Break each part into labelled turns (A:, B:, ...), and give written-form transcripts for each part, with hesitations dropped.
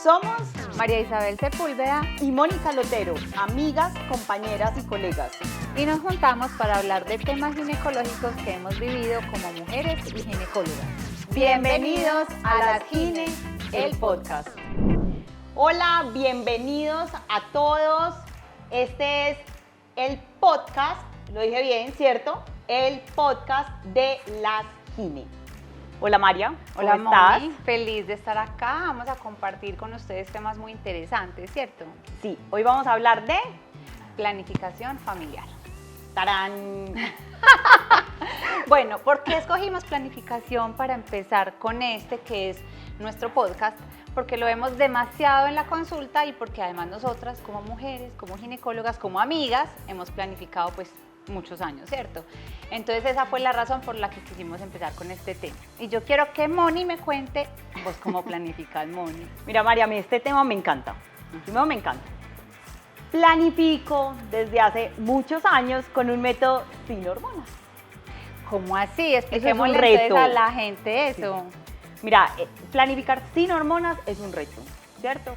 A: Somos
B: María Isabel Sepúlveda
A: y Mónica Lotero, amigas, compañeras y colegas.
B: y nos juntamos para hablar de temas ginecológicos que hemos vivido como mujeres y ginecólogas.
A: Bienvenidos a Las Gine, el podcast. Hola, bienvenidos a todos. Este es el podcast, lo dije bien, ¿cierto? El podcast de Las Gine. Hola María, ¿cómo
B: Hola
A: estás?
B: Moni, feliz de estar acá. Vamos a compartir con ustedes temas muy interesantes, ¿cierto?
A: Sí, hoy vamos a hablar de...
B: Planificación familiar.
A: ¡Tarán!
B: Bueno, ¿por qué escogimos planificación para empezar con este que es nuestro podcast? Porque lo vemos demasiado en la consulta y porque además nosotras como mujeres, como ginecólogas, como amigas, hemos planificado pues muchos años, ¿cierto? Entonces esa fue la razón por la que quisimos empezar con este tema. Y yo quiero que Moni me cuente, vos cómo planificas, Moni.
A: Mira María, a mí este tema me encanta. Primero me encanta. Planifico desde hace muchos años con un método sin hormonas.
B: ¿Cómo así?
A: Eso es un
B: Expliquémosle
A: reto.
B: entonces a la gente eso.
A: Mira, planificar sin hormonas es un reto, ¿cierto?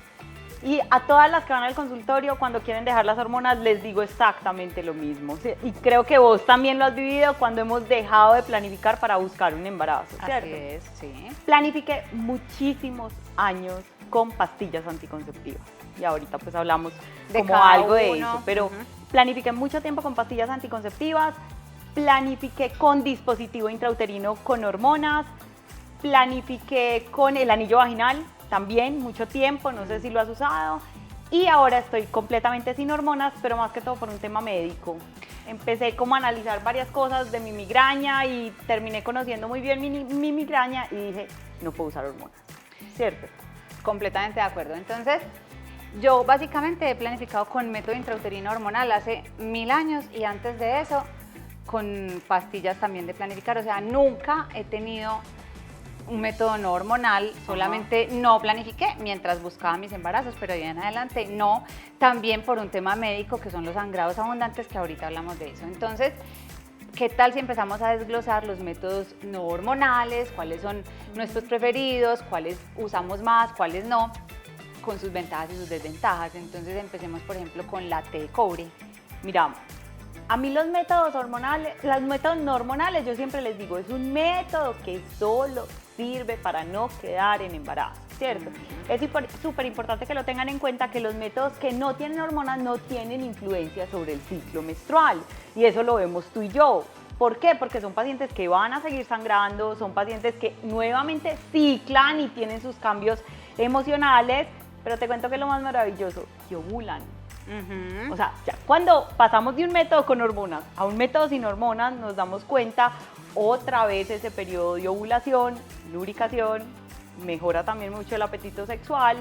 A: Y a todas las que van al consultorio cuando quieren dejar las hormonas les digo exactamente lo mismo. ¿Sí? Y creo que vos también lo has vivido cuando hemos dejado de planificar para buscar un embarazo, ¿cierto?
B: Así es, sí.
A: Planifiqué muchísimos años con pastillas anticonceptivas. Y ahorita pues hablamos
B: De
A: como
B: cada
A: algo de
B: uno.
A: eso. Pero
B: Ujú.
A: planifiqué mucho tiempo con pastillas anticonceptivas, planifiqué con dispositivo intrauterino con hormonas, planifiqué con el anillo vaginal también mucho tiempo, no sé si lo has usado. Y ahora estoy completamente sin hormonas, pero más que todo por un tema médico. Empecé como a analizar varias cosas de mi migraña y terminé conociendo muy bien mi migraña y dije, no puedo usar hormonas, ¿cierto?
B: Completamente de acuerdo. Entonces, yo básicamente he planificado con método intrauterino hormonal hace 1000 años y antes de eso con pastillas también de planificar. O sea, nunca he tenido un método no hormonal, solamente no planifiqué mientras buscaba mis embarazos, pero de ahí en adelante no, también por un tema médico que son los sangrados abundantes, que ahorita hablamos de eso. Entonces, ¿qué tal si empezamos a desglosar los métodos no hormonales, cuáles son nuestros preferidos, cuáles usamos más, cuáles no, con sus ventajas y sus desventajas? Entonces empecemos, por ejemplo, con la T de cobre.
A: Mira, a mí los métodos hormonales, los métodos no hormonales, yo siempre les digo, es un método que solo sirve para no quedar en embarazo, ¿cierto? Es súper importante que lo tengan en cuenta que los métodos que no tienen hormonas no tienen influencia sobre el ciclo menstrual y eso lo vemos tú y yo. ¿Por qué? Porque son pacientes que van a seguir sangrando, son pacientes que nuevamente ciclan y tienen sus cambios emocionales, pero te cuento que es lo más maravilloso, que ovulan. O sea, ya cuando pasamos de un método con hormonas a un método sin hormonas, nos damos cuenta otra vez ese periodo de ovulación, lubricación, mejora también mucho el apetito sexual.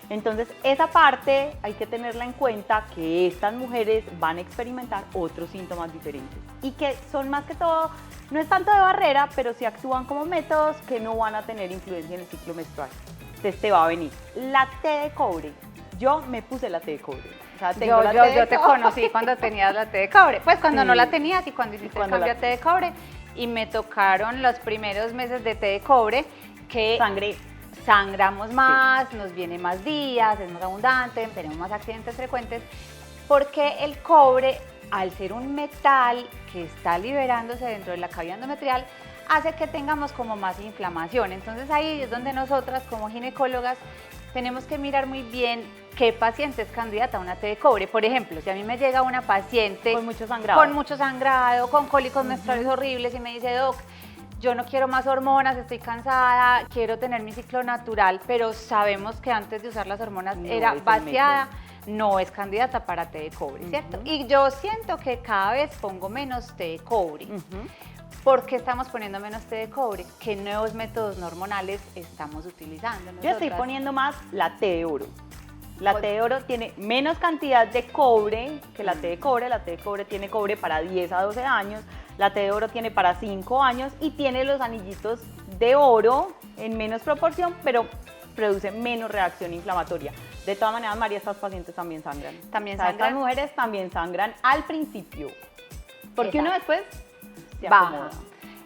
A: Entonces, esa parte hay que tenerla en cuenta, que estas mujeres van a experimentar otros síntomas diferentes y que son más que todo, no es tanto de barrera, pero sí actúan como métodos que no van a tener influencia en el ciclo menstrual. Entonces, te va a venir la T de cobre. Yo me puse la T de cobre. O sea, tengo la T de
B: Yo te
A: cobre.
B: conocí cuando tenías la T de cobre, pues cuando
A: Sí.
B: no la tenías y cuando hiciste el
A: Cuando
B: cambio a T de cobre, y me tocaron los primeros meses de T de cobre que
A: Sangre.
B: sangramos más, nos viene más días, es más abundante, tenemos más accidentes frecuentes, porque el cobre, al ser un metal que está liberándose dentro de la cavidad endometrial, hace que tengamos como más inflamación. Entonces ahí es donde nosotras como ginecólogas tenemos que mirar muy bien qué paciente es candidata a una T de cobre. Por ejemplo, si a mí me llega una paciente
A: Con mucho sangrado.
B: con mucho sangrado, con cólicos menstruales horribles y me dice, doc, yo no quiero más hormonas, estoy cansada, quiero tener mi ciclo natural, pero sabemos que antes de usar las hormonas
A: No
B: era
A: es el
B: vaciada, no es candidata para té de cobre, ¿cierto? Y yo siento que cada vez pongo menos té de cobre. ¿Por qué estamos poniendo menos té de cobre? ¿Qué nuevos métodos no hormonales estamos utilizando
A: Yo estoy
B: nosotras?
A: poniendo más la T de oro. La T de oro tiene menos cantidad de cobre que la T de cobre. La T de cobre tiene cobre para 10 a 12 años. La T de oro tiene para 5 años y tiene los anillitos de oro en menos proporción, pero produce menos reacción inflamatoria. De todas maneras, María, estas pacientes también sangran.
B: También
A: O sea,
B: sangran.
A: Estas mujeres también sangran al principio. Porque uno
B: Exacto.
A: después se
B: Baja.
A: acomoda.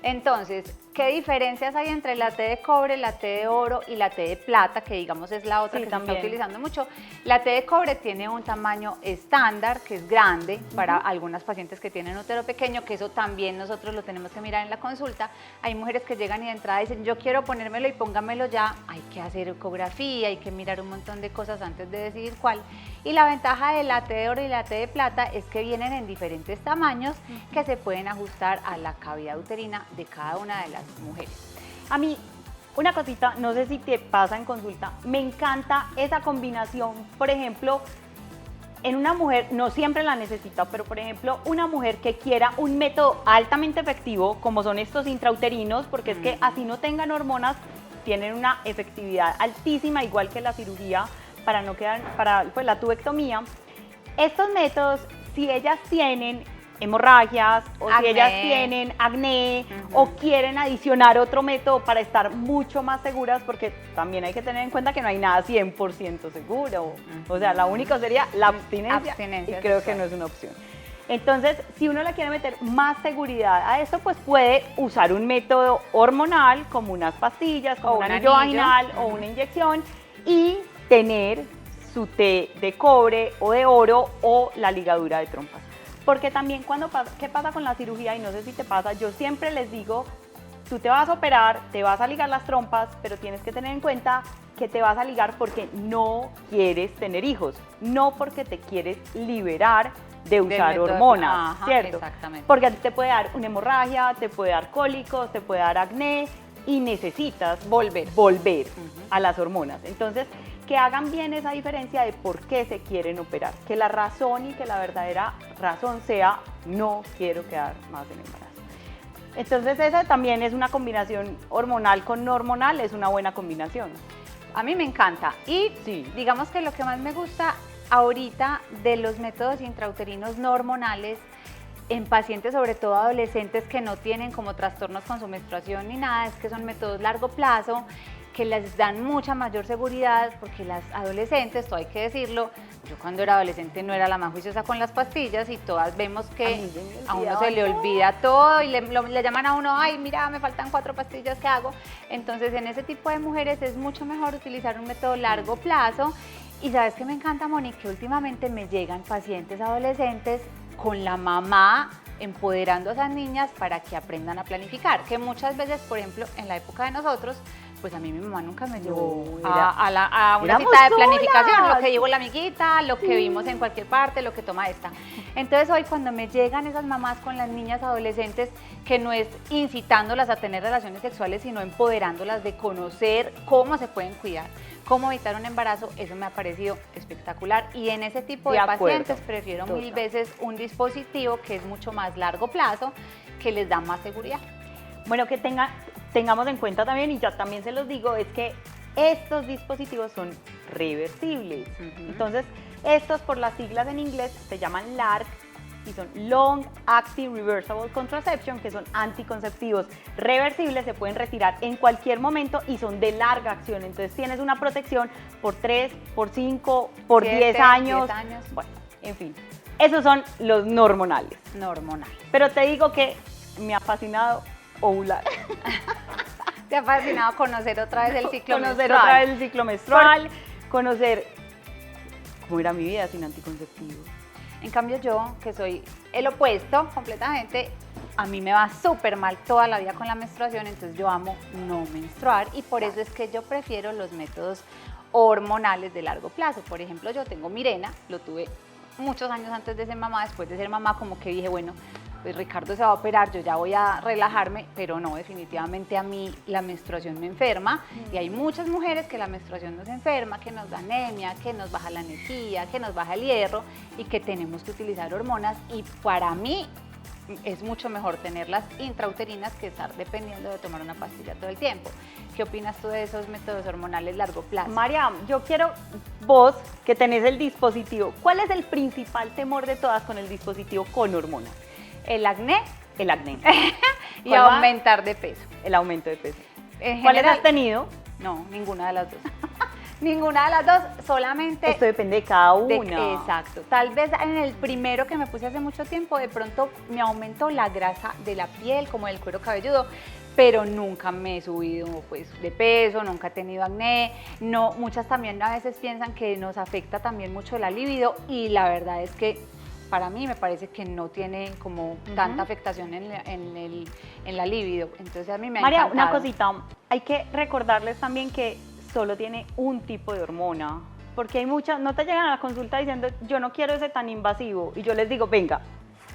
B: Entonces, ¿Qué diferencias hay entre la T de cobre, la T de oro y la T de plata, que digamos es la otra
A: Sí,
B: que se
A: también.
B: está utilizando mucho? La T de cobre tiene un tamaño estándar, que es grande para algunas pacientes que tienen útero pequeño, que eso también nosotros lo tenemos que mirar en la consulta. Hay mujeres que llegan y de entrada dicen, yo quiero ponérmelo y póngamelo ya. Hay que hacer ecografía, hay que mirar un montón de cosas antes de decidir cuál. Y la ventaja de la T de oro y la T de plata es que vienen en diferentes tamaños que se pueden ajustar a la cavidad uterina de cada una de las mujeres.
A: A mí, una cosita, no sé si te pasa en consulta, me encanta esa combinación, por ejemplo, en una mujer, no siempre la necesita, pero por ejemplo, una mujer que quiera un método altamente efectivo, como son estos intrauterinos, porque es que así no tengan hormonas, tienen una efectividad altísima, igual que la cirugía, para no quedar, para pues, la tubectomía. Estos métodos, si ellas tienen hemorragias o si
B: Acné.
A: ellas tienen acné o quieren adicionar otro método para estar mucho más seguras, porque también hay que tener en cuenta que no hay nada 100% seguro. O sea, la única sería la abstinencia,
B: Abstinencia
A: y creo
B: sexual.
A: que no es una opción. Entonces, si uno le quiere meter más seguridad a esto, pues puede usar un método hormonal como unas pastillas, como
B: O
A: un
B: un
A: anillo
B: anillo.
A: vaginal o una inyección y tener su té de cobre o de oro o la ligadura de trompas. Porque también cuando pasa, ¿qué pasa con la cirugía? Y no sé si te pasa, yo siempre les digo, tú te vas a operar, te vas a ligar las trompas, pero tienes que tener en cuenta que te vas a ligar porque no quieres tener hijos, no porque te quieres liberar de usar
B: método,
A: hormonas,
B: ajá,
A: ¿cierto?
B: exactamente.
A: Porque a ti te puede dar una hemorragia, te puede dar cólicos, te puede dar acné y necesitas volver a las hormonas. Entonces, que hagan bien esa diferencia de por qué se quieren operar, que la razón y que la verdadera razón sea no quiero quedar más en embarazo. Entonces esa también es una combinación hormonal con no hormonal, es una buena combinación.
B: A mí me encanta y
A: Sí.
B: digamos que lo que más me gusta ahorita de los métodos intrauterinos no hormonales en pacientes, sobre todo adolescentes que no tienen como trastornos con su menstruación ni nada, es que son métodos largo plazo, que les dan mucha mayor seguridad, porque las adolescentes, todo hay que decirlo, yo cuando era adolescente no era la más juiciosa con las pastillas y todas vemos
A: A
B: que
A: mí se me
B: a uno
A: olvidaba
B: se le
A: todo.
B: olvida todo y le llaman a uno, ay, mira, me faltan 4 pastillas, ¿qué hago? Entonces, en ese tipo de mujeres es mucho mejor utilizar un método largo plazo. Y sabes que me encanta, Moni, que últimamente me llegan pacientes adolescentes con la mamá empoderando a esas niñas para que aprendan a planificar, que muchas veces, por ejemplo, en la época de nosotros, pues a mí mi mamá nunca me llevó
A: No, era-
B: a una
A: éramos
B: cita de planificación,
A: solas.
B: lo que dijo la amiguita, lo que vimos en cualquier parte, lo que toma esta. Entonces hoy cuando me llegan esas mamás con las niñas adolescentes, que no es incitándolas a tener relaciones sexuales, sino empoderándolas de conocer cómo se pueden cuidar, cómo evitar un embarazo, eso me ha parecido espectacular. Y en ese tipo de
A: De acuerdo.
B: pacientes prefiero mil
A: Total.
B: veces un dispositivo que es mucho más largo plazo, que les da más seguridad.
A: Bueno, que tengamos en cuenta también, y ya también se los digo, es que estos dispositivos son reversibles. Entonces, estos por las siglas en inglés se llaman LARC y son Long Acting Reversible Contraception, que son anticonceptivos reversibles, se pueden retirar en cualquier momento y son de larga acción. Entonces, tienes una protección por 3, por 5, por
B: 7,
A: 10 años.
B: 10 años.
A: Bueno, en fin, esos son los no hormonales.
B: No hormonal.
A: Pero te digo que me ha fascinado ovular.
B: Te ha fascinado conocer otra vez el ciclo
A: Conocer
B: menstrual.
A: otra vez el ciclo menstrual, conocer cómo era mi vida sin anticonceptivos.
B: En cambio yo, que soy el opuesto completamente, a mí me va súper mal toda la vida con la menstruación, entonces yo amo no menstruar y por eso es que yo prefiero los métodos hormonales de largo plazo. Por ejemplo, yo tengo Mirena, lo tuve muchos años antes de ser mamá, después de ser mamá como que dije, bueno, pues Ricardo se va a operar, yo ya voy a relajarme, pero no, definitivamente a mí la menstruación me enferma y hay muchas mujeres que la menstruación nos enferma, que nos da anemia, que nos baja la energía, que nos baja el hierro y que tenemos que utilizar hormonas y para mí es mucho mejor tenerlas intrauterinas que estar dependiendo de tomar una pastilla todo el tiempo. ¿Qué opinas tú de esos métodos hormonales largo plazo?
A: Mariam, yo quiero, vos que tenés el dispositivo, ¿cuál es el principal temor de todas con el dispositivo con hormonas?
B: El acné
A: El acné
B: y
A: ¿Cuál va?
B: aumentar de peso.
A: el aumento de peso.
B: En
A: ¿Cuáles
B: general,
A: has tenido?
B: no, ninguna de las dos. Ninguna de las dos, solamente...
A: Esto depende de cada
B: de-
A: una.
B: exacto. Tal vez en el primero que me puse hace mucho tiempo, de pronto me aumentó la grasa de la piel, como del cuero cabelludo, pero nunca me he subido pues de peso, nunca he tenido acné. No, muchas también a veces piensan que nos afecta también mucho la libido y la verdad es que para mí me parece que no tiene como tanta afectación en la libido. Entonces a mí me ha
A: María,
B: encantado.
A: una cosita, hay que recordarles también que solo tiene un tipo de hormona, porque hay muchas, no te llegan a la consulta diciendo yo no quiero ese tan invasivo y yo les digo venga,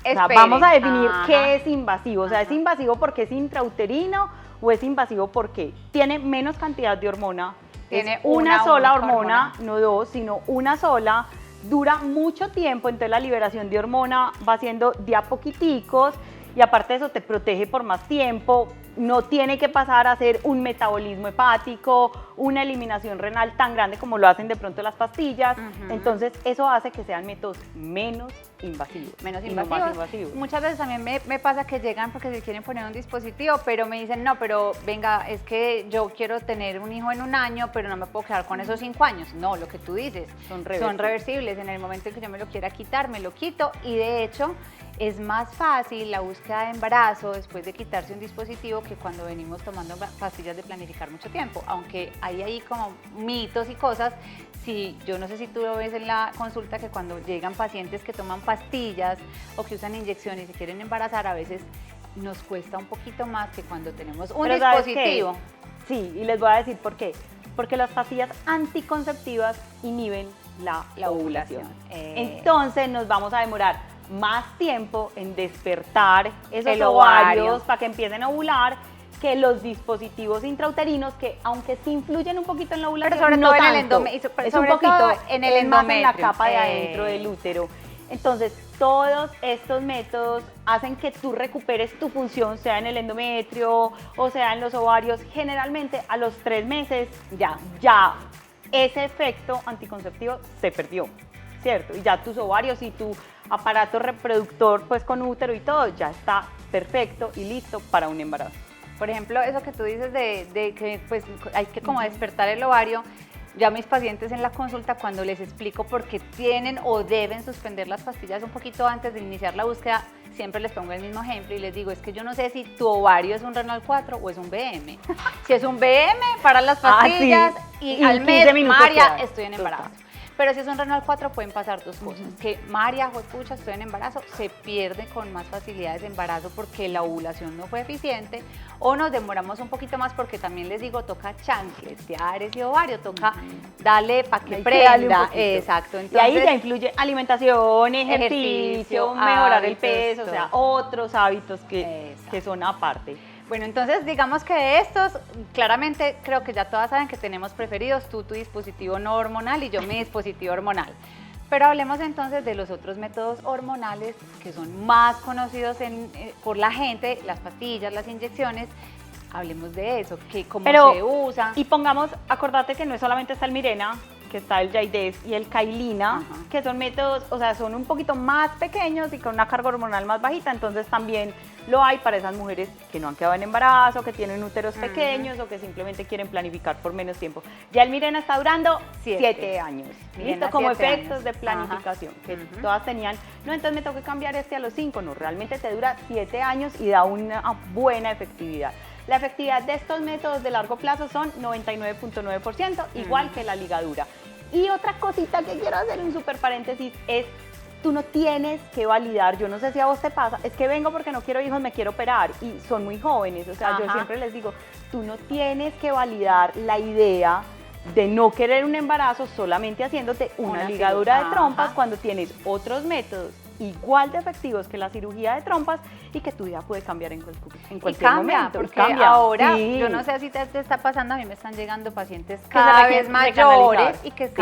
A: o sea,
B: Espere.
A: vamos a definir
B: Ajá.
A: qué es invasivo, o sea, es invasivo porque es intrauterino o es invasivo porque tiene menos cantidad de hormona,
B: Tiene
A: es una sola
B: única
A: hormona, no dos, sino una sola, dura mucho tiempo, entonces la liberación de hormona va siendo de a poquiticos y aparte de eso te protege por más tiempo, no tiene que pasar a ser un metabolismo hepático, una eliminación renal tan grande como lo hacen de pronto las pastillas, entonces eso hace que sean métodos menos invasivos.
B: Menos
A: y no
B: invasivos.
A: más invasivos.
B: Muchas veces también me pasa que llegan porque se quieren poner un dispositivo, pero me dicen, no, pero venga, es que yo quiero tener un hijo en un año, pero no me puedo quedar con esos 5 años. No, lo que tú dices,
A: Son
B: reversibles. En el momento en que yo me lo quiera quitar, me lo quito y de hecho es más fácil la búsqueda de embarazo después de quitarse un dispositivo que cuando venimos tomando pastillas de planificar mucho tiempo, aunque hay ahí como mitos y cosas. Sí, yo no sé si tú lo ves en la consulta que cuando llegan pacientes que toman pastillas o que usan inyecciones y se quieren embarazar, a veces nos cuesta un poquito más que cuando tenemos un
A: Pero ¿sabes qué?
B: dispositivo.
A: Sí, y les voy a decir por qué. Porque las pastillas anticonceptivas inhiben la ovulación. Entonces nos vamos a demorar más tiempo en despertar esos
B: El
A: ovarios
B: ovario.
A: para que empiecen a ovular que los dispositivos intrauterinos que aunque sí influyen un poquito en la ovulación,
B: Pero sobre
A: no
B: todo en el
A: tanto.
B: endometrio,
A: Es
B: sobre
A: un poquito
B: todo en el
A: es más en la
B: endometrio.
A: capa de adentro del útero. Entonces, todos estos métodos hacen que tú recuperes tu función, sea en el endometrio o sea en los ovarios. Generalmente a los 3 meses ya ese efecto anticonceptivo se perdió, ¿cierto? Y ya tus ovarios y tu aparato reproductor, pues con útero y todo, ya está perfecto y listo para un embarazo.
B: Por ejemplo, eso que tú dices de que pues, hay que como despertar el ovario, ya mis pacientes en la consulta cuando les explico por qué tienen o deben suspender las pastillas un poquito antes de iniciar la búsqueda, siempre les pongo el mismo ejemplo y les digo, es que yo no sé si tu ovario es un Renal 4 o es un BM. Si es un BM, para las pastillas
A: sí.
B: y al
A: 15
B: mes,
A: minutos
B: María,
A: quedan.
B: estoy en embarazo. Pero si es un Renal 4 pueden pasar dos cosas, que María, juepucha, estoy en embarazo, se pierde con más facilidades de embarazo porque la ovulación no fue eficiente, o nos demoramos un poquito más porque también les digo, toca chancletear ese ovario, toca darle para que
A: Hay que darle un
B: prenda.
A: poquito.
B: Exacto.
A: Y
B: Entonces,
A: ahí ya influye alimentación, ejercicio, mejorar el
B: hábitos,
A: peso, o sea, otros hábitos que
B: Exacto.
A: son aparte.
B: Bueno, entonces digamos que de estos, claramente creo que ya todas saben que tenemos preferidos, tú tu dispositivo no hormonal y yo mi dispositivo hormonal. Pero hablemos entonces de los otros métodos hormonales que son más conocidos por la gente, las pastillas, las inyecciones. Hablemos de eso, que cómo se usa.
A: Y pongamos, acordate que no solamente está el Mirena, que está el Jaides y el Kailina, que son métodos, o sea, son un poquito más pequeños y con una carga hormonal más bajita, entonces también lo hay para esas mujeres que no han quedado en embarazo, que tienen úteros pequeños o que simplemente quieren planificar por menos tiempo. Ya el Mirena está durando 7 años,
B: Mirena,
A: ¿listo? Como
B: 7
A: efectos
B: años.
A: de planificación, que todas tenían, no, entonces me tengo que cambiar a los 5, no, realmente te dura 7 años y da una buena efectividad. La efectividad de estos métodos de largo plazo son 99.9%, igual que la ligadura. Y otra cosita que quiero hacer un súper paréntesis es, tú no tienes que validar, yo no sé si a vos te pasa, es que vengo porque no quiero hijos, me quiero operar y son muy jóvenes, o sea, yo siempre les digo, tú no tienes que validar la idea de no querer un embarazo solamente haciéndote una ligadura de trompas cuando tienes otros métodos igual de efectivos que la cirugía de trompas y que tu vida puede cambiar en cualquier momento.
B: Porque
A: cambia.
B: ahora,
A: Sí.
B: yo no sé si te está pasando, a mí me están llegando pacientes
A: se
B: cada
A: requieren
B: vez mayores
A: recanalizar.
B: y que
A: Sí.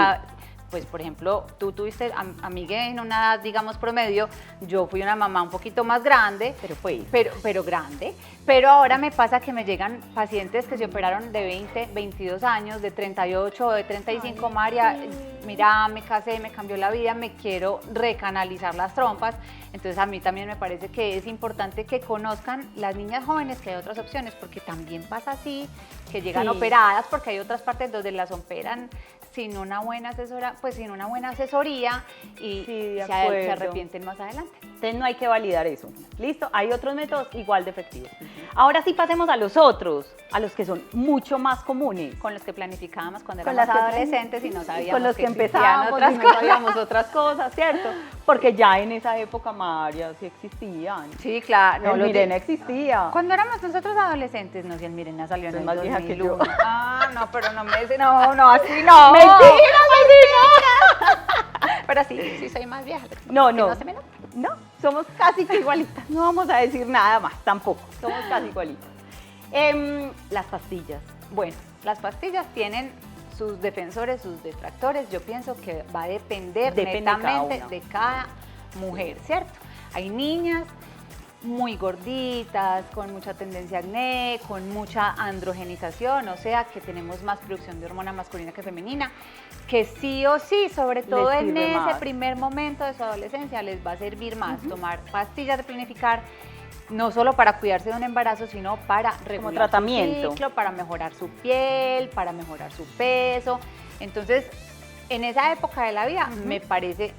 B: pues por ejemplo, tú tuviste a Miguel en una edad, digamos, promedio, yo fui una mamá un poquito más grande, pero grande, pero ahora me pasa que me llegan pacientes que se operaron de 20, 22 años, de 38 o de 35, ay, María, sí. Mira, me casé, me cambió la vida, me quiero recanalizar las trompas, entonces a mí también me parece que es importante que conozcan las niñas jóvenes que hay otras opciones, porque también pasa así, que llegan operadas, porque hay otras partes donde las operan sin una buena asesoría y se arrepienten más adelante.
A: Entonces no hay que validar eso. Listo, hay otros métodos igual de efectivos. Ahora sí pasemos a los otros, a los que son mucho más comunes.
B: Con los que planificábamos cuando
A: Con
B: éramos
A: las que
B: adolescentes y no sabíamos
A: con los que
B: existían
A: empezábamos
B: otras
A: y no
B: cosas.
A: sabíamos otras cosas, ¿cierto? Porque ya en esa época, María, sí existían.
B: Sí, claro.
A: No,
B: los
A: Mirena existía.
B: Cuando éramos nosotros adolescentes, no, si el Mirena salió en
A: Soy
B: el
A: más vieja que yo.
B: 2001. Ah, no, pero no me dice, no, así no.
A: ¡Mentira,
B: Pero sí soy más vieja.
A: No,
B: Que
A: no.
B: no se me nota.
A: No, somos casi que igualitas. No vamos a decir nada más, tampoco. Somos casi igualitas. Las pastillas.
B: Bueno, las pastillas tienen sus defensores, sus detractores. Yo pienso que va a depender
A: Depende de cada
B: netamente
A: una.
B: de cada mujer, ¿cierto? Hay niñas muy gorditas, con mucha tendencia a acné, con mucha androgenización, o sea, que tenemos más producción de hormona masculina que femenina, que sí o sí, sobre todo en
A: sirve
B: ese
A: más.
B: primer momento de su adolescencia, les va a servir más tomar pastillas de planificar, no solo para cuidarse de un embarazo, sino para regular
A: tratamiento.
B: su ciclo, para mejorar su piel, para mejorar su peso. Entonces, en esa época de la vida me parece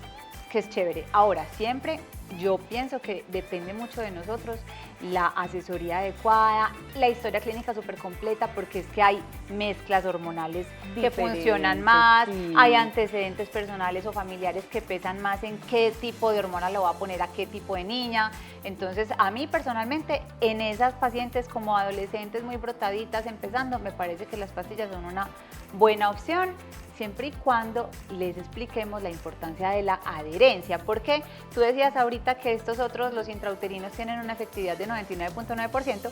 B: que es chévere. Ahora, siempre yo pienso que depende mucho de nosotros la asesoría adecuada, la historia clínica súper completa, porque es que hay mezclas hormonales que
A: Diferentes,
B: funcionan más,
A: sí.
B: hay antecedentes personales o familiares que pesan más en qué tipo de hormona le voy a poner a qué tipo de niña. Entonces, a mí personalmente, en esas pacientes como adolescentes muy brotaditas empezando, me parece que las pastillas son una buena opción, siempre y cuando les expliquemos la importancia de la adherencia, porque tú decías ahorita que estos otros, los intrauterinos, tienen una efectividad de 99.9%,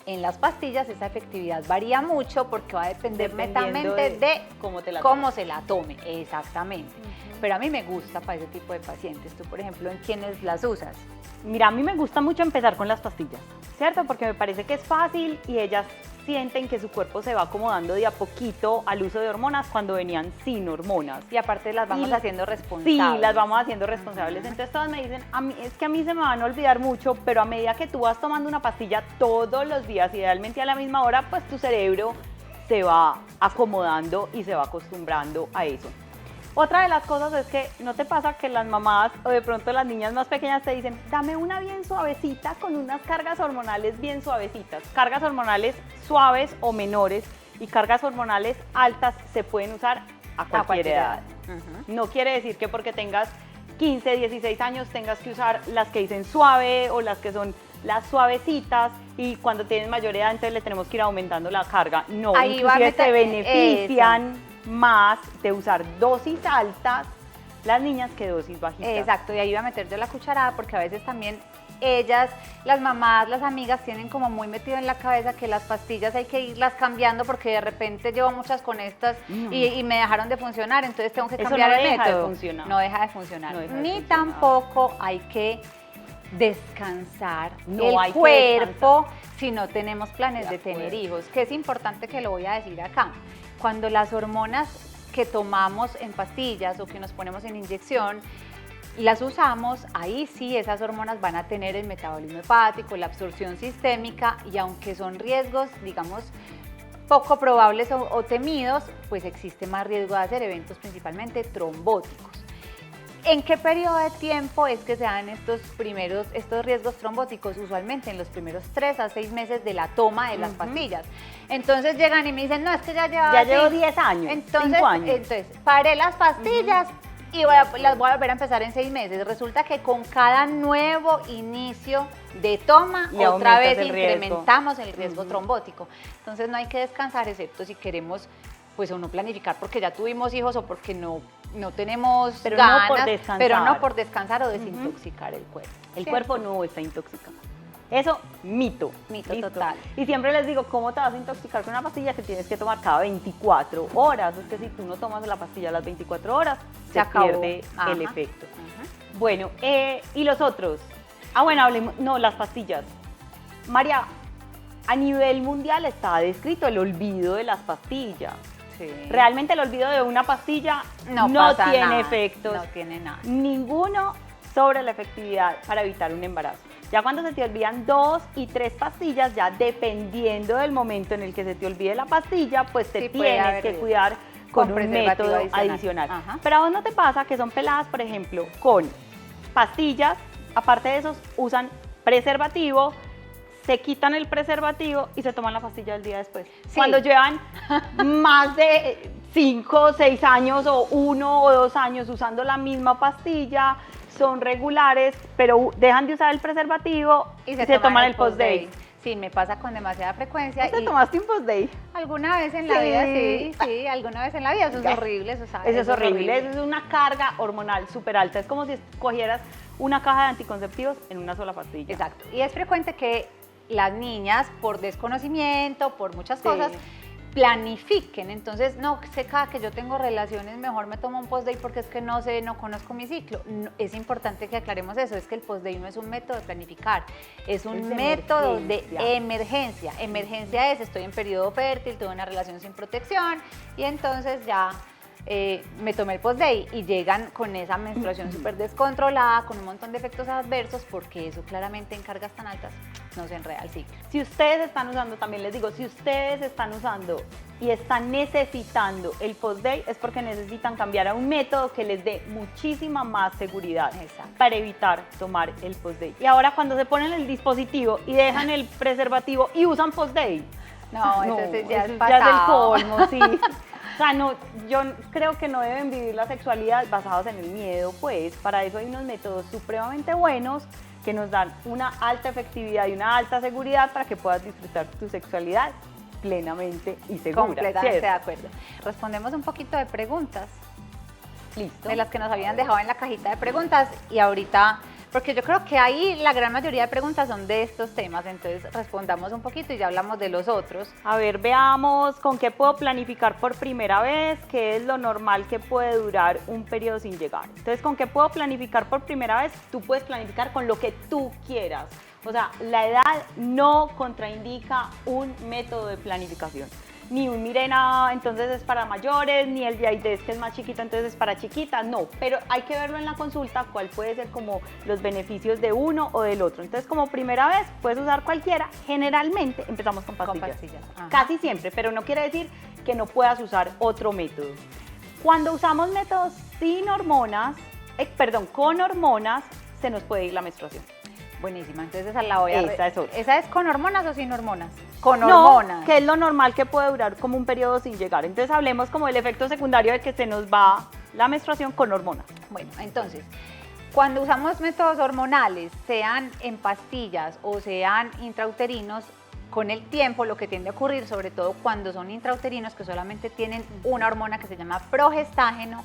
B: en las pastillas esa efectividad varía mucho porque va a depender
A: Dependiendo
B: netamente de
A: cómo te la
B: se la tome, exactamente. Pero a mí me gusta para ese tipo de pacientes. Tú, por ejemplo, ¿en quiénes las usas?
A: Mira, a mí me gusta mucho empezar con las pastillas, ¿cierto? Porque me parece que es fácil y ellas sienten que su cuerpo se va acomodando de a poquito al uso de hormonas cuando venían sin hormonas.
B: Y aparte las vamos
A: Y-
B: haciendo responsables.
A: Sí, las vamos haciendo responsables. Entonces todas me dicen, es que a mí se me van a olvidar mucho, pero a medida que tú vas tomando una pastilla todos los días, idealmente a la misma hora, pues tu cerebro se va acomodando y se va acostumbrando a eso. Otra de las cosas es que no te pasa que las mamás o de pronto las niñas más pequeñas te dicen, dame una bien suavecita con unas cargas hormonales bien suavecitas. Cargas hormonales suaves o menores y cargas hormonales altas se pueden usar a cualquier edad. No quiere decir que porque tengas 15, 16 años tengas que usar las que dicen suave o las que son las suavecitas y cuando tienes mayor edad entonces le tenemos que ir aumentando la carga. No,
B: Ahí va a
A: inclusive se
B: meter-
A: benefician más de usar dosis altas las niñas que dosis bajitas.
B: Exacto, y ahí iba a meter yo la cucharada porque a veces también ellas, las mamás, las amigas tienen como muy metido en la cabeza que las pastillas hay que irlas cambiando porque de repente llevo muchas con estas y me dejaron de funcionar, entonces tengo que
A: Eso
B: cambiar
A: no
B: el
A: deja de
B: método.
A: funcionar.
B: No deja de funcionar.
A: No deja de
B: Ni
A: funcionar.
B: tampoco hay que descansar
A: No hay
B: el
A: que
B: cuerpo si no tenemos planes
A: De
B: de tener
A: acuerdo.
B: hijos, que es importante que lo voy a decir acá. Cuando las hormonas que tomamos en pastillas o que nos ponemos en inyección, las usamos, ahí sí esas hormonas van a tener el metabolismo hepático, la absorción sistémica y aunque son riesgos, digamos, poco probables o temidos, pues existe más riesgo de hacer eventos principalmente trombóticos. ¿En qué periodo de tiempo es que se dan estos riesgos trombóticos? Usualmente en los primeros 3 a 6 meses de la toma de las pastillas. Entonces llegan y me dicen, no, es que ya
A: llevo 10 años,
B: Entonces,
A: 5 años.
B: entonces paré las pastillas y las voy a volver a empezar en 6 meses. Resulta que con cada nuevo inicio de toma,
A: Le
B: otra
A: aumentas
B: vez
A: el riesgo.
B: incrementamos el riesgo trombótico. Entonces no hay que descansar, excepto si queremos pues o no planificar porque ya tuvimos hijos o porque no tenemos
A: Pero no
B: ganas,
A: por descansar.
B: pero no por descansar o desintoxicar el cuerpo.
A: El
B: ¿cierto?
A: cuerpo no está intoxicado. Eso, mito.
B: Mito
A: ¿listo?
B: total.
A: Y siempre les digo, ¿cómo te vas a intoxicar con una pastilla que tienes que tomar cada 24 horas? Es que si tú no tomas la pastilla a las 24 horas, se
B: acabó.
A: pierde
B: Ajá.
A: el efecto.
B: Ajá.
A: Bueno, ¿y los otros? Bueno, hablemos, no, las pastillas. María, a nivel mundial está descrito el olvido de las pastillas.
B: Sí.
A: Realmente el olvido de una pastilla no
B: pasa
A: tiene
B: nada,
A: efectos.
B: No tiene nada.
A: Ninguno sobre la efectividad para evitar un embarazo. Ya cuando se te olvidan 2 y 3 pastillas, ya dependiendo del momento en el que se te olvide la pastilla, pues te
B: Sí, puede
A: tienes
B: haber
A: que cuidar con un
B: preservativo
A: método adicional.
B: Ajá.
A: Pero a vos no te pasa que son peladas, por ejemplo, con pastillas, aparte de esos, usan preservativo, se quitan el preservativo y se toman la pastilla el día después.
B: Sí.
A: Cuando llevan más de 5 o 6 años o 1 o 2 años usando la misma pastilla, son regulares, pero dejan de usar el preservativo y se toman el post-day.
B: Sí, me pasa con demasiada frecuencia.
A: ¿Te tomaste un post-day?
B: Alguna vez en la vida, sí, alguna vez en la vida. Eso es horrible, eso sabes.
A: Eso es horrible, eso es una carga hormonal súper alta. Es como si cogieras una caja de anticonceptivos en una sola pastilla.
B: Exacto. Y es frecuente que las niñas, por desconocimiento, por muchas cosas, planifiquen. Entonces, no sé, cada que yo tengo relaciones, mejor me tomo un post-day porque es que no sé, no conozco mi ciclo. No, es importante que aclaremos eso, es que el post-day no es un método de planificar, es un método de emergencia. Emergencia es, estoy en periodo fértil, tuve una relación sin protección y entonces ya me tomé el post-day y llegan con esa menstruación súper descontrolada, con un montón de efectos adversos, porque eso claramente en cargas tan altas no se enreda el ciclo.
A: Si ustedes están usando, también les digo, si ustedes están usando y están necesitando el post-day, es porque necesitan cambiar a un método que les dé muchísima más seguridad para evitar tomar el post-day. Y ahora cuando se ponen el dispositivo y dejan el preservativo y usan post-day,
B: no, eso ya es
A: el colmo, sí. O sea, no, yo creo que no deben vivir la sexualidad basados en el miedo, pues para eso hay unos métodos supremamente buenos que nos dan una alta efectividad y una alta seguridad para que puedas disfrutar tu sexualidad plenamente y segura.
B: Completamente de acuerdo. Respondemos un poquito de preguntas.
A: Listo.
B: De las que nos habían dejado en la cajita de preguntas y ahorita, porque yo creo que ahí la gran mayoría de preguntas son de estos temas, entonces respondamos un poquito y ya hablamos de los otros.
A: A ver, veamos con qué puedo planificar por primera vez, qué es lo normal que puede durar un periodo sin llegar. Entonces, ¿con qué puedo planificar por primera vez? Tú puedes planificar con lo que tú quieras. O sea, la edad no contraindica un método de planificación. Ni un Mirena, entonces es para mayores, ni el VIDES, que es más chiquito, entonces es para chiquitas, no. Pero hay que verlo en la consulta, cuál puede ser como los beneficios de uno o del otro. Entonces, como primera vez, puedes usar cualquiera. Generalmente empezamos con pastillas. Casi siempre, pero no quiere decir que no puedas usar otro método. Cuando usamos métodos sin hormonas, con hormonas, se nos puede ir la menstruación.
B: Buenísima, entonces esa la voy a
A: Esa es otra.
B: ¿Esa es con hormonas o sin hormonas? Con hormonas.
A: No, que es lo normal que puede durar como un periodo sin llegar. Entonces hablemos como del efecto secundario de que se nos va la menstruación con hormonas.
B: Bueno, entonces, cuando usamos métodos hormonales, sean en pastillas o sean intrauterinos, con el tiempo lo que tiende a ocurrir, sobre todo cuando son intrauterinos que solamente tienen una hormona que se llama progestágeno,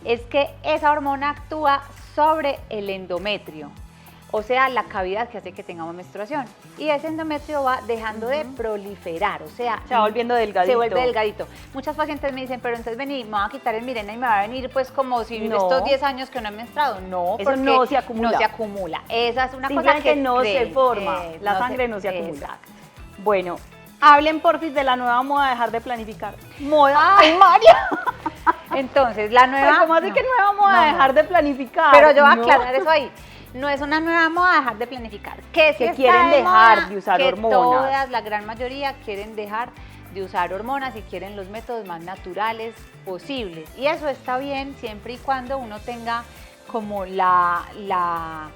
B: es que esa hormona actúa sobre el endometrio. O sea, la cavidad que hace que tengamos menstruación. Y ese endometrio va dejando de proliferar, o sea,
A: se va volviendo delgadito.
B: Se vuelve delgadito. Muchas pacientes me dicen, pero entonces vení, me voy a quitar el Mirena y me va a venir pues como si estos 10 años que no he menstruado. No,
A: eso
B: porque
A: no se acumula.
B: No se acumula. Esa es una cosa que
A: no se forma, la sangre no se acumula. Exacto. Bueno, hablen porfis de la nueva moda de dejar de planificar.
B: Moda. ¡Ay, María! Entonces, la nueva...
A: ¿Cómo así que nueva moda de dejar de planificar?
B: Pero yo voy a aclarar eso ahí. No es una nueva moda dejar de planificar. Que
A: quieren dejar de usar hormonas.
B: Todas, la gran mayoría quieren dejar de usar hormonas y quieren los métodos más naturales posibles. Y eso está bien siempre y cuando uno tenga como la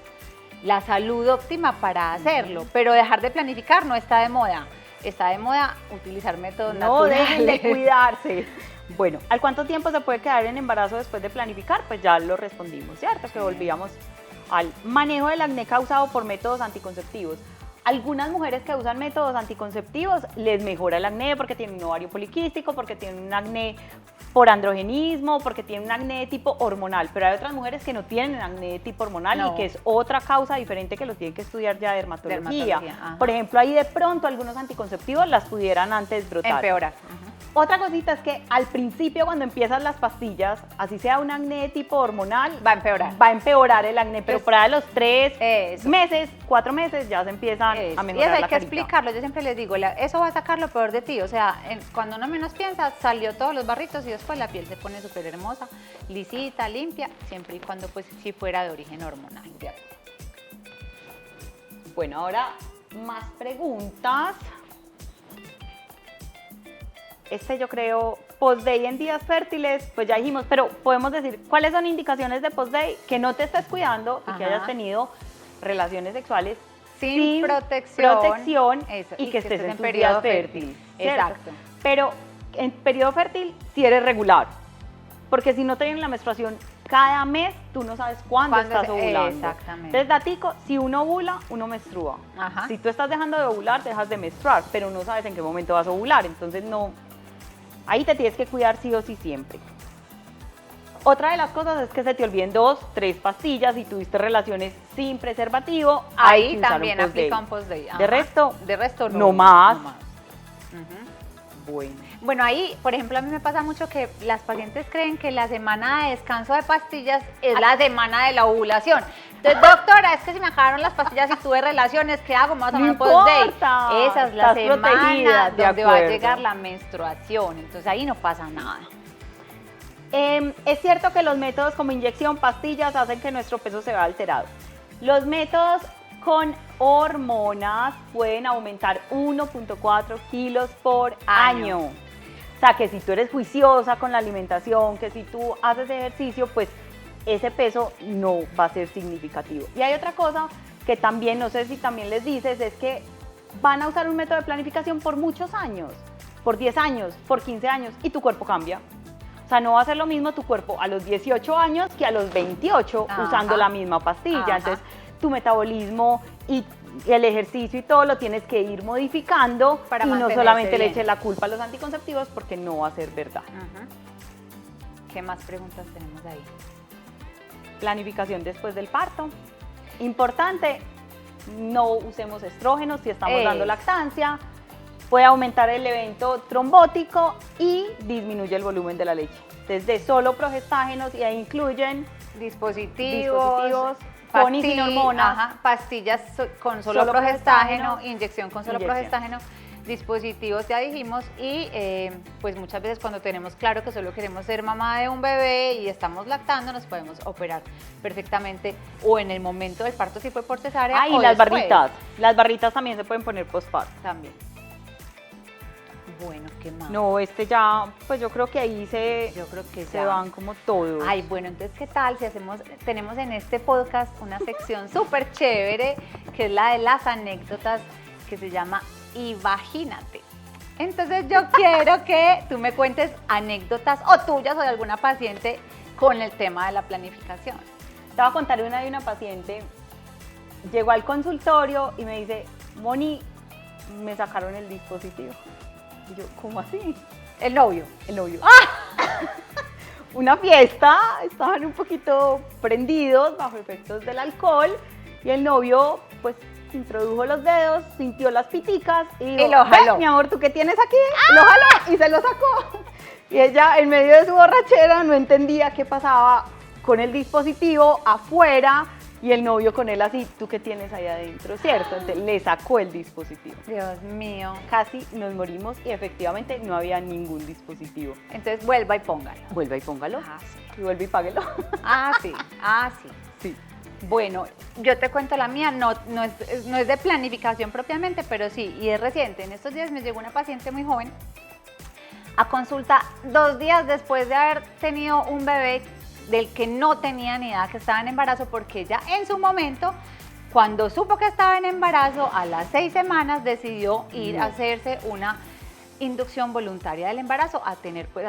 B: salud óptima para hacerlo. Pero dejar de planificar no está de moda. Está de moda utilizar métodos naturales.
A: No dejen de cuidarse. Bueno, ¿al cuánto tiempo se puede quedar en embarazo después de planificar? Pues ya lo respondimos, ¿cierto? Que volvíamos al manejo del acné causado por métodos anticonceptivos. Algunas mujeres que usan métodos anticonceptivos les mejora el acné porque tienen un ovario poliquístico, porque tienen un acné por androgenismo, porque tienen un acné de tipo hormonal, pero hay otras mujeres que no tienen acné de tipo hormonal y que es otra causa diferente que lo tienen que estudiar ya dermatología. Por ejemplo, ahí de pronto algunos anticonceptivos las pudieran antes brotar.
B: Empeorar.
A: Otra cosita es que al principio cuando empiezan las pastillas, así sea un acné de tipo hormonal,
B: va a empeorar.
A: Va a empeorar el acné, pero por ahí los 3 meses, 4 meses ya se empiezan a mejorar.
B: Y eso hay que explicarlo, yo siempre les digo, eso va a sacar lo peor de ti, o sea, cuando uno menos piensa, salió todos los barritos y después la piel se pone súper hermosa, lisita, limpia, siempre y cuando pues si fuera de origen hormonal.
A: Bueno, ahora más preguntas. Yo creo, post-day en días fértiles, pues ya dijimos, pero podemos decir, ¿cuáles son indicaciones de post-day? Que no te estés cuidando y que hayas tenido relaciones sexuales
B: sin protección, eso,
A: y que estés en tus
B: periodo
A: días fértil. ¿Cierto?
B: Exacto.
A: Pero en periodo fértil si eres regular, porque si no te viene la menstruación cada mes, tú no sabes cuándo estás ovulando.
B: Exactamente.
A: Entonces, datico, si uno ovula, uno menstrua.
B: Ajá.
A: Si tú estás dejando de ovular, dejas de menstruar, pero no sabes en qué momento vas a ovular, entonces no, ahí te tienes que cuidar sí o sí siempre. Otra de las cosas es que se te olviden 2, 3 pastillas. Si tuviste relaciones sin preservativo, hay
B: Ahí
A: que usar
B: también
A: un post-day.
B: aplica un post-day.
A: De
B: resto
A: no más.
B: Ujú.
A: Bueno.
B: Bueno, ahí, por ejemplo, a mí me pasa mucho que las pacientes creen que la semana de descanso de pastillas es la semana de la ovulación. Entonces, doctora, es que si me acabaron las pastillas y tuve relaciones, ¿qué hago? ¿Me vas a tomar un post-day?
A: importa,
B: Esa es la
A: estás protegida,
B: semana
A: de
B: donde va a
A: acuerdo.
B: llegar la menstruación. Entonces, ahí no pasa nada.
A: Es cierto que los métodos como inyección, pastillas, hacen que nuestro peso se vea alterado. Los métodos con hormonas pueden aumentar 1.4 kilos por año. O sea, que si tú eres juiciosa con la alimentación, que si tú haces ejercicio, pues ese peso no va a ser significativo. Y hay otra cosa que también, no sé si también les dices, es que van a usar un método de planificación por muchos años, por 10 años, por 15 años, y tu cuerpo cambia. O sea, no va a ser lo mismo tu cuerpo a los 18 años que a los 28 usando la misma pastilla.
B: Ajá.
A: Entonces, tu metabolismo y el ejercicio y todo lo tienes que ir modificando
B: Para
A: y no
B: mantenerse
A: solamente le
B: bien.
A: eches la culpa a los anticonceptivos porque no va a ser verdad.
B: Ujú. ¿Qué más preguntas tenemos ahí?
A: Planificación después del parto. Importante, no usemos estrógenos si estamos dando lactancia. Puede aumentar el evento trombótico y disminuye el volumen de la leche. Desde solo progestágenos y ahí incluyen
B: Dispositivos
A: con y sin hormonas.
B: Ajá, pastillas con solo
A: Solo
B: progestágeno,
A: progestágeno,
B: inyección con solo
A: inyección.
B: progestágeno, dispositivos ya dijimos y pues muchas veces cuando tenemos claro que solo queremos ser mamá de un bebé y estamos lactando nos podemos operar perfectamente o en el momento del parto si fue por cesárea
A: Ah, y
B: o
A: las
B: después.
A: barritas. Las barritas también se pueden poner postparto.
B: También. Bueno, ¿qué más?
A: No, ya, pues yo creo que ahí
B: Yo creo que
A: se
B: ya.
A: van como todos.
B: Ay, bueno, entonces, ¿qué tal si tenemos en este podcast una sección súper chévere, que es la de las anécdotas, que se llama Imagínate. Entonces, yo quiero que tú me cuentes anécdotas o tuyas o de alguna paciente con el tema de la planificación.
A: Te voy a contar una de una paciente. Llegó al consultorio y me dice, Moni, me sacaron el dispositivo. Y yo, ¿cómo así?
B: El novio.
A: El novio. Una fiesta, estaban un poquito prendidos bajo efectos del alcohol y el novio pues introdujo los dedos, sintió las piticas y dijo,
B: lo jaló.
A: "Ve, mi amor, ¿tú qué tienes aquí?" Lo jaló y se lo sacó. Y ella en medio de su borrachera no entendía qué pasaba con el dispositivo afuera y el novio con él así, ¿tú qué tienes ahí adentro? ¿Cierto? Entonces le sacó el dispositivo.
B: Dios mío.
A: Casi nos morimos y efectivamente no había ningún dispositivo.
B: Entonces, vuelva y póngalo.
A: Vuelva y póngalo.
B: Ah, sí.
A: Y vuelve y páguelo.
B: Ah, sí. Ah, sí.
A: Sí.
B: Bueno, yo te cuento la mía, no es de planificación propiamente, pero sí, y es reciente. En estos días me llegó una paciente muy joven a consulta 2 días después de haber tenido un bebé del que no tenía ni idea que estaba en embarazo, porque ella en su momento, cuando supo que estaba en embarazo, a las 6 semanas decidió ir a hacerse una inducción voluntaria del embarazo, a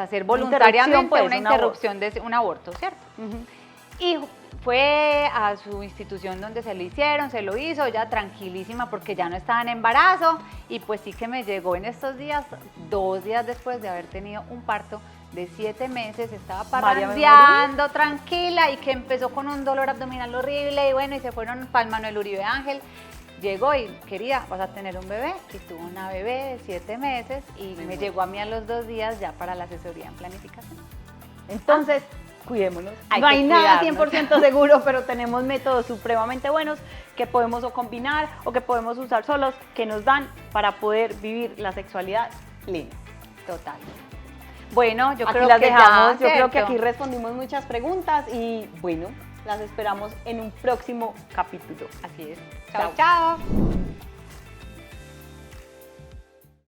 B: hacer voluntariamente
A: pues,
B: una interrupción de un aborto, ¿cierto? Y fue a su institución donde se lo hicieron, se lo hizo, ella tranquilísima porque ya no estaba en embarazo y pues sí que me llegó en estos días, 2 días después de haber tenido un parto de 7 meses, estaba parrandeando tranquila y que empezó con un dolor abdominal horrible y bueno, y se fueron para el Manuel Uribe Ángel. Llegó y querida, vas a tener un bebé, y tuvo una bebé de 7 meses y me llegó a mí a los 2 días ya para la asesoría en planificación.
A: Entonces, cuidémonos.
B: Hay
A: No
B: que
A: hay nada
B: cuidarnos.
A: 100% seguro, pero tenemos métodos supremamente buenos que podemos o combinar o que podemos usar solos, que nos dan para poder vivir la sexualidad plena.
B: Total. Bueno, yo
A: Aquí
B: creo
A: las
B: que
A: dejamos,
B: ya,
A: yo creo que
B: ¿cierto?
A: aquí respondimos muchas preguntas y bueno, las esperamos en un próximo capítulo.
B: Así es.
A: Chao.
B: Chao, chao.